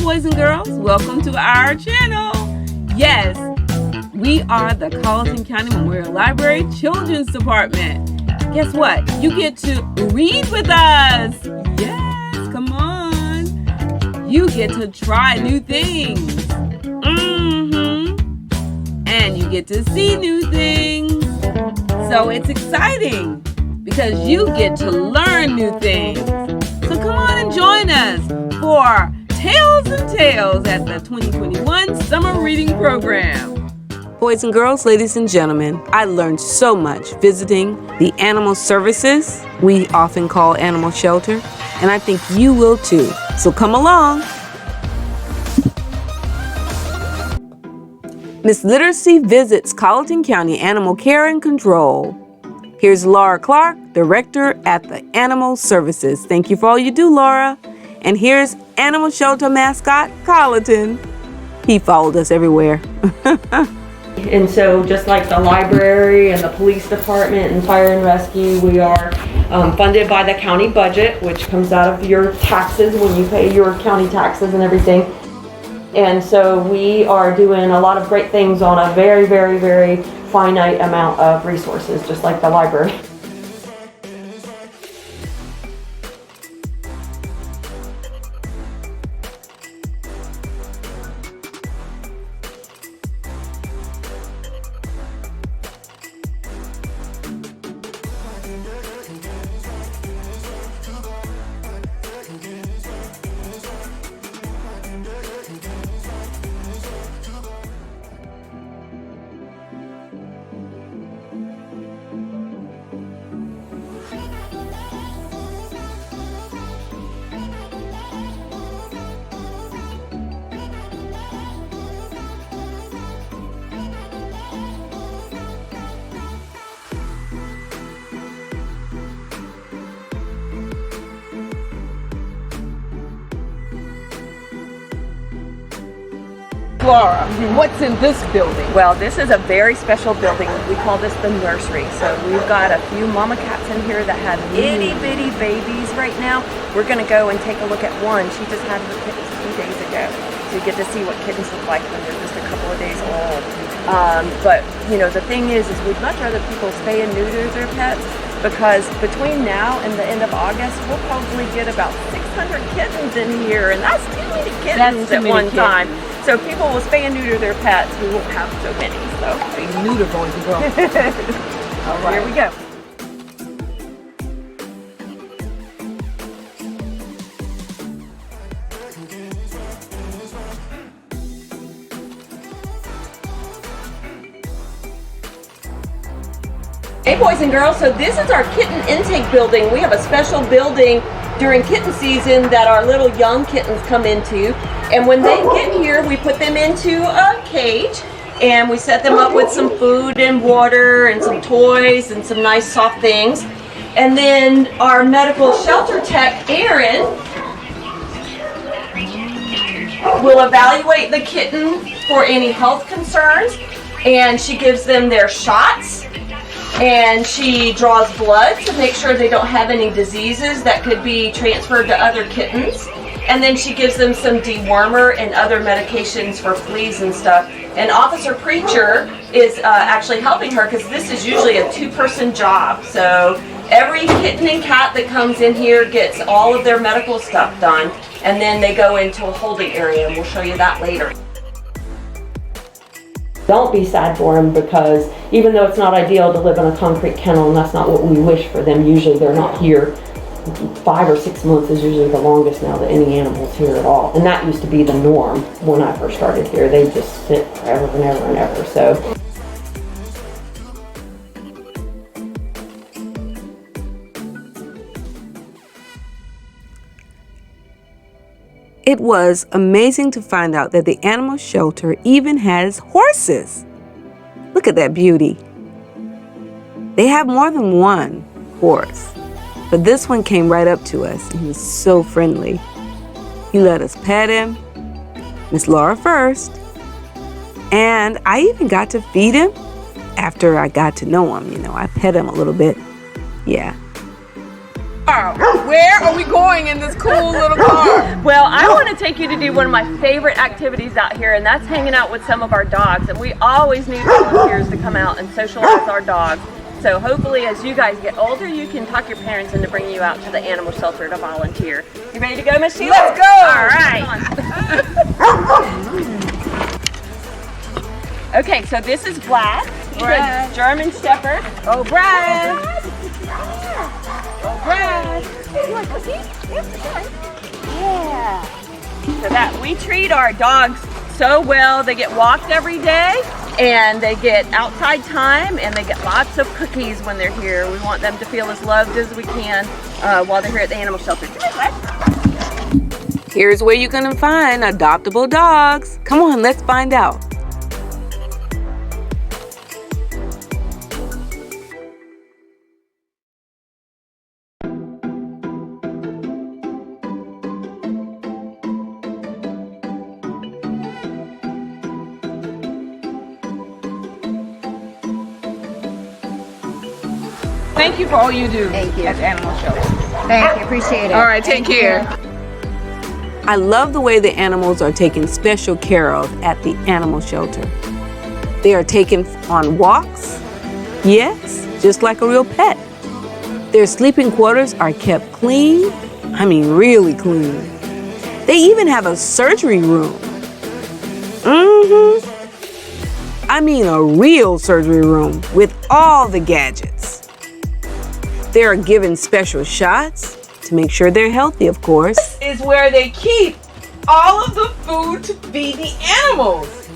boys and girls, welcome to our channel. Yes, we are the Colleton County Memorial Library Children's Department. Guess what? You get to read with us. Yes, come on. You get to try new things. And you get to see new things. So it's exciting because you get to learn new things. So come on and join us for Tales and Tales at the 2021 Summer Reading Program. Boys and girls, ladies and gentlemen, I learned so much visiting the animal services we often call animal shelter, and I think you will too. So come along. Miss Literacy visits Colleton County Animal Care and Control. Here's Laura Clark, Director at the Animal Services. Thank you for all you do, Laura. And here's Animal Shelter mascot, Colleton. He followed us everywhere. And so just like the library and the police department and fire and rescue, we are funded by the county budget, which comes out of your taxes when you pay your county taxes and everything. And so we are doing a lot of great things on a very, very, very finite amount of resources, just like the library. Laura, what's in this building? Well, this is a very special building. We call this the nursery. So we've got a few mama cats in here that have itty bitty babies right now. We're gonna go and take a look at one. She just had her kittens 2 days ago. So you get to see what kittens look like when they're just a couple of days old. But you know, the thing is we'd much rather people spay and neuter their pets, because between now and the end of August, we'll probably get about 600 kittens in here, and that's too many kittens at one time. So people will spay and neuter their pets. We won't have so many. So Spay and neuter, boys and girls. all right, here we go. Hey boys and girls, so this is our Kitten Intake building. We have a special building during kitten season that our little young kittens come into. And when they get here, we put them into a cage and we set them up with some food and water and some toys and some nice soft things. And then our medical shelter tech, Erin, will evaluate the kitten for any health concerns, and she gives them their shots. And she draws blood to make sure they don't have any diseases that could be transferred to other kittens. And then she gives them some dewormer and other medications for fleas and stuff. And Officer Preacher is actually helping her, because this is usually a two-person job. So every kitten and cat that comes in here gets all of their medical stuff done. And then they go into a holding area, and we'll show you that later. Don't be sad for them, because even though it's not ideal to live in a concrete kennel, and that's not what we wish for them, usually they're not here. 5 or 6 months is usually the longest now that any animal's here at all. And that used to be the norm when I first started here. They just sit forever and ever and ever. So. It was amazing to find out that the animal shelter even has horses. Look at that beauty. They have more than one horse, but this one came right up to us and he was so friendly. He let us pet him, Miss Laura first, and I even got to feed him after I got to know him. You know, I pet him a little bit. Yeah. Where are we going in this cool little car? Well, I want to take you to do one of my favorite activities out here, and that's hanging out with some of our dogs. And we always need volunteers to come out and socialize our dogs. So hopefully as you guys get older, you can talk your parents into bringing you out to the animal shelter to volunteer. You ready to go, Miss Sheila? Let's go! All right. Okay, so this is Brad. He's Brad. a German Shepherd. Oh, Brad. Oh, Brad. You want cookie? Yeah. So that we treat our dogs so well. They get walked every day, and they get outside time, and they get lots of cookies when they're here. We want them to feel as loved as we can while they're here at the animal shelter. Here's where you can find adoptable dogs. Come on, let's find out. Thank you for all you do. Thank you. At the animal shelter. Thank you. Appreciate it. All right, take care. I love the way the animals are taken special care of at the animal shelter. They are taken on walks, yes, just like a real pet. Their sleeping quarters are kept clean, I mean really clean. They even have a surgery room. I mean a real surgery room with all the gadgets. They are given special shots to make sure they're healthy, of course. This is where they keep all of the food to feed the animals.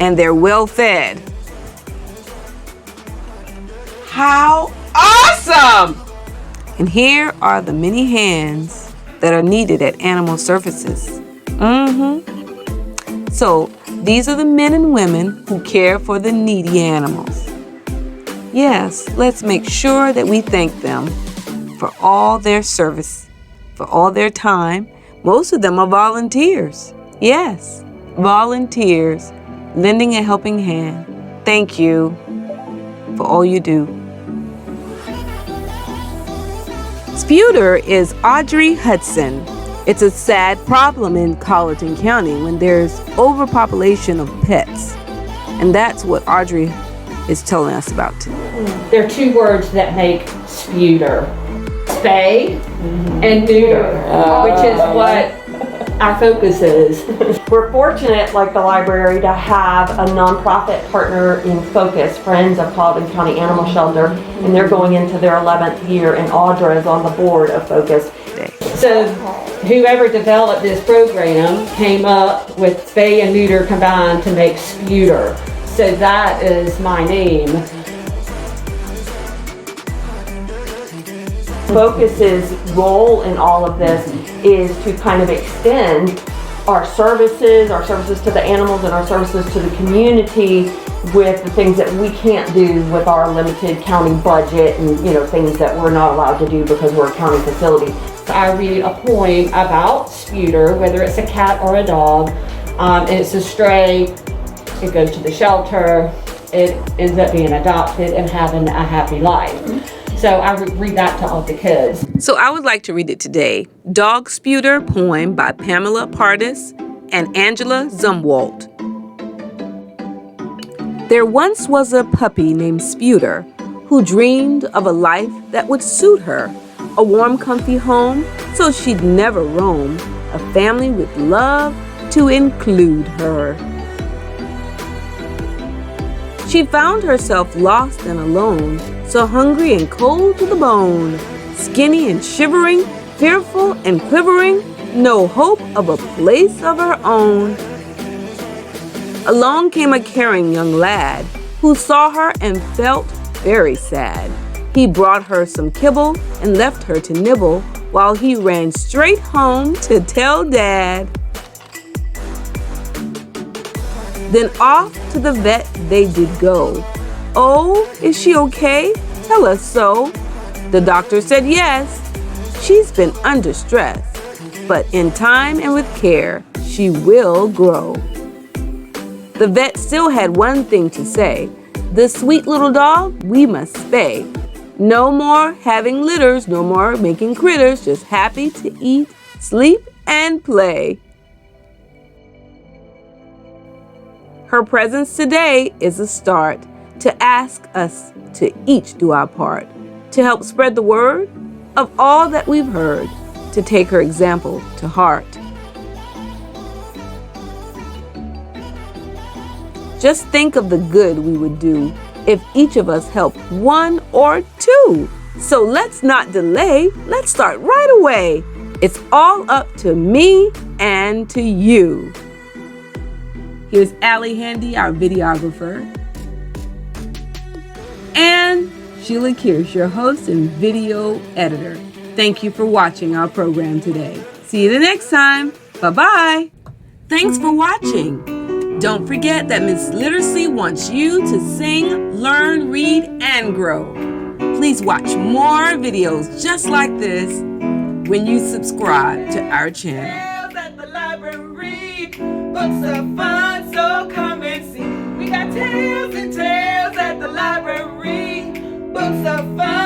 And they're well fed. How awesome! And here are the many hands that are needed at animal services. So these are the men and women who care for the needy animals. Yes, let's make sure that we thank them for all their service, for all their time. Most of them are volunteers. Yes, volunteers, lending a helping hand. Thank you for all you do. Speuter is Audra Hudson. It's a sad problem in Colleton County when there's overpopulation of pets. And that's what Audra is telling us about today. There are two words that make Speuter: spay and neuter, which is what our focus is. We're fortunate, like the library, to have a nonprofit partner in Focus, Friends of Colleton County Animal Shelter, and they're going into their 11th year, and Audra is on the board of Focus. So whoever developed this program came up with spay and neuter combined to make Speuter. So that is my name. Focus's role in all of this is to kind of extend our services to the animals and our services to the community with the things that we can't do with our limited county budget and, you know, things that we're not allowed to do because we're a county facility. I read a poem about Speuter, whether it's a cat or a dog, and it's a stray. It goes to the shelter, it ends up being adopted and having a happy life. So I read that to all the kids. So I would like to read it today. Dog Speuter poem by Pamela Pardis and Angela Zumwalt. There once was a puppy named Speuter who dreamed of a life that would suit her. A warm, comfy home so she'd never roam. A family with love to include her. She found herself lost and alone, so hungry and cold to the bone, skinny and shivering, fearful and quivering, no hope of a place of her own. Along came a caring young lad who saw her and felt very sad. He brought her some kibble and left her to nibble while he ran straight home to tell Dad. Then off to the vet they did go. Oh, is she okay? Tell us so. The doctor said yes. She's been under stress, but in time and with care, she will grow. The vet still had one thing to say. This sweet little dog we must spay. No more having litters, no more making critters, just happy to eat, sleep, and play. Her presence today is a start to ask us to each do our part, to help spread the word of all that we've heard, to take her example to heart. Just think of the good we would do if each of us helped one or two. So let's not delay. Let's start right away. It's all up to me and to you. Here's Allie Handy, our videographer, and Sheila Kirsch, your host and video editor. Thank you for watching our program today. See you the next time. Bye-bye. Thanks for watching. Don't forget that Miss Literacy wants you to sing, learn, read, and grow. Please watch more videos just like this when you subscribe to our channel. Tales at the library, books are fun, so come and see. We got tales and tales at the library, books are fun.